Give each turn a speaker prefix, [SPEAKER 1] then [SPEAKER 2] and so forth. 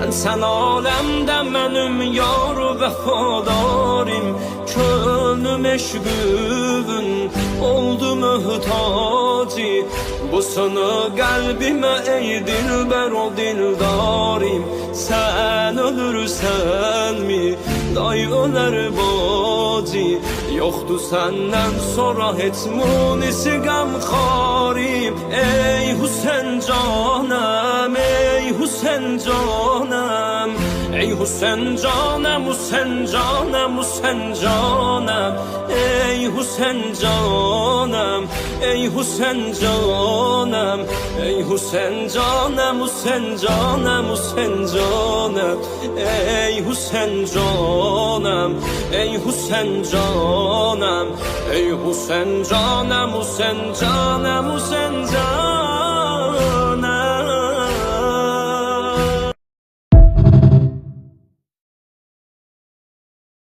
[SPEAKER 1] Ben sen alemde benim yar vefadarım. Könlüm eşkün oldu mühtacı. Bu sana kalbime ey dilber o dildarim. Sen ölürsen mi day öler bacı. Yoktu senden sonra hiç munisi gamxarim. Ey Hüseyin canım, ey Hüseyin canım, ey Hüseyin canım, Hüseyin canım, Hüseyin canım, ey Hüseyin canım, ey Hüseyin canım, ey Hüseyin canım, Hüseyin canım, Hüseyin canım, ey Hüseyin canım, ey Hüseyin canım, ey Hüseyin canım, Hüseyin canım, Hüseyin canım.